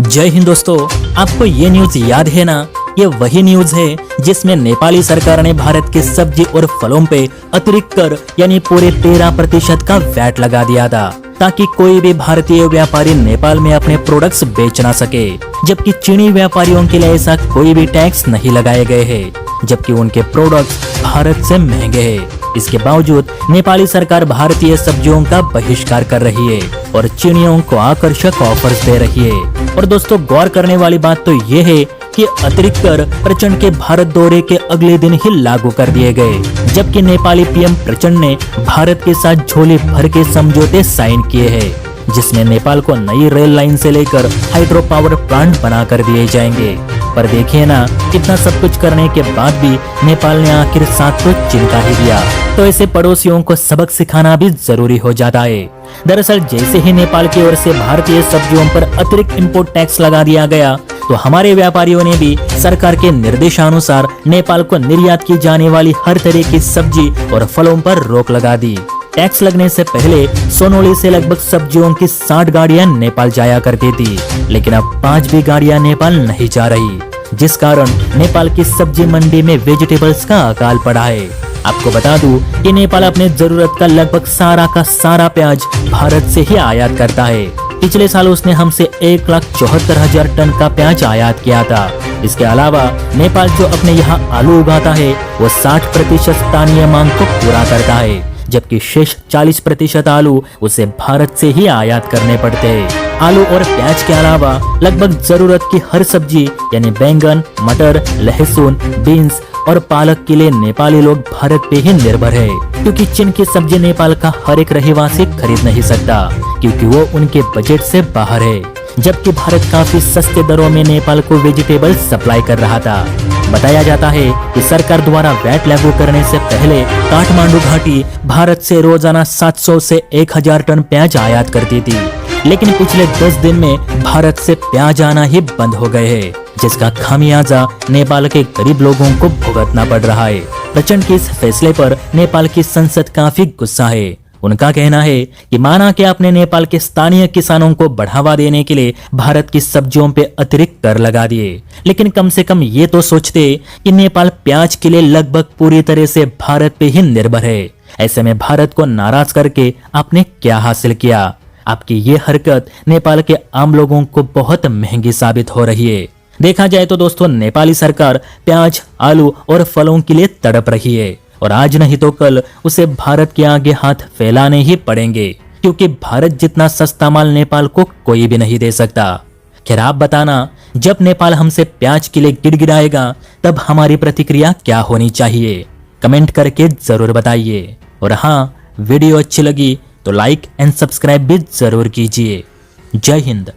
जय हिंद दोस्तों, आपको ये न्यूज याद है ना? ये वही न्यूज है जिसमें नेपाली सरकार ने भारत के सब्जी और फलों पे अतिरिक्त कर यानी पूरे 13% का वैट लगा दिया था, ताकि कोई भी भारतीय व्यापारी नेपाल में अपने प्रोडक्ट्स बेच ना सके। जबकि चीनी व्यापारियों के लिए ऐसा कोई भी टैक्स नहीं लगाए गए हैं, जबकि उनके प्रोडक्ट्स भारत से महंगे हैं। इसके बावजूद नेपाली सरकार भारतीय सब्जियों का बहिष्कार कर रही है और चीनियों को आकर्षक ऑफर्स दे रही है। और दोस्तों, गौर करने वाली बात तो ये है कि अतिरिक्त कर प्रचंड के भारत दौरे के अगले दिन ही लागू कर दिए गए, जबकि नेपाली पीएम प्रचंड ने भारत के साथ झोली भर के समझौते साइन किए हैं, जिसमें नेपाल को नई रेल लाइन से लेकर हाइड्रो पावर प्लांट बना कर दिए जाएंगे। पर देखिए ना, इतना सब कुछ करने के बाद भी नेपाल ने आखिर साथ तो चिंता ही दिया। तो ऐसे पड़ोसियों को सबक सिखाना भी जरूरी हो जाता है। दरअसल जैसे ही नेपाल की ओर से भारतीय सब्जियों पर अतिरिक्त इंपोर्ट टैक्स लगा दिया गया, तो हमारे व्यापारियों ने भी सरकार के निर्देशानुसार नेपाल को निर्यात की जाने वाली हर तरह की सब्जी और फलों पर रोक लगा दी। टैक्स लगने से पहले सोनोली से लगभग सब्जियों की 60 गाड़ियां नेपाल जाया करती थी, लेकिन अब 5 भी गाड़ियां नेपाल नहीं जा रही, जिस कारण नेपाल की सब्जी मंडी में वेजिटेबल्स का अकाल पड़ा है। आपको बता दूं कि नेपाल अपने जरूरत का लगभग सारा प्याज भारत से ही आयात करता है। पिछले साल उसने हमसे 1,74,000 टन का प्याज आयात किया था। इसके अलावा नेपाल जो अपने यहाँ आलू उगाता है, वो 60% स्थानीय मांग को पूरा करता है, जबकि शेष 40% आलू उसे भारत से ही आयात करने पड़ते हैं। आलू और प्याज के अलावा लगभग जरूरत की हर सब्जी यानी बैंगन, मटर, लहसुन, बीन्स और पालक के लिए नेपाली लोग भारत पे ही निर्भर है, क्योंकि चीन की सब्जी नेपाल का हर एक रहवासी खरीद नहीं सकता, क्योंकि वो उनके बजट से बाहर है। जबकि भारत काफी सस्ते दरों में नेपाल को वेजिटेबल सप्लाई कर रहा था। बताया जाता है कि सरकार द्वारा वैट लागू करने से पहले काठमांडू घाटी भारत से रोजाना 700 से 1000 टन प्याज आयात करती थी, लेकिन पिछले 10 दिन में भारत से प्याज आना ही बंद हो गए हैं, जिसका खामियाजा नेपाल के गरीब लोगों को भुगतना पड़ रहा है। प्रचंड के इस फैसले पर नेपाल की संसद काफी गुस्सा है। उनका कहना है कि माना कि आपने नेपाल के स्थानीय किसानों को बढ़ावा देने के लिए भारत की सब्जियों पे अतिरिक्त कर लगा दिए, लेकिन कम से कम ये तो सोचते कि नेपाल प्याज के लिए लगभग पूरी तरह से भारत पे ही निर्भर है। ऐसे में भारत को नाराज करके आपने क्या हासिल किया? आपकी ये हरकत नेपाल के आम लोगों को बहुत महंगी साबित हो रही है। देखा जाए तो दोस्तों, नेपाली सरकार प्याज, आलू और फलों के लिए तड़प रही है, और आज नहीं तो कल उसे भारत के आगे हाथ फैलाने ही पड़ेंगे, क्योंकि भारत जितना सस्ता माल नेपाल को कोई भी नहीं दे सकता। खैर, आप बताना, जब नेपाल हमसे प्याज के लिए गिड़गिड़ाएगा तब हमारी प्रतिक्रिया क्या होनी चाहिए? कमेंट करके जरूर बताइए। और हाँ, वीडियो अच्छी लगी तो लाइक एंड सब्सक्राइब भी जरूर कीजिए। जय हिंद।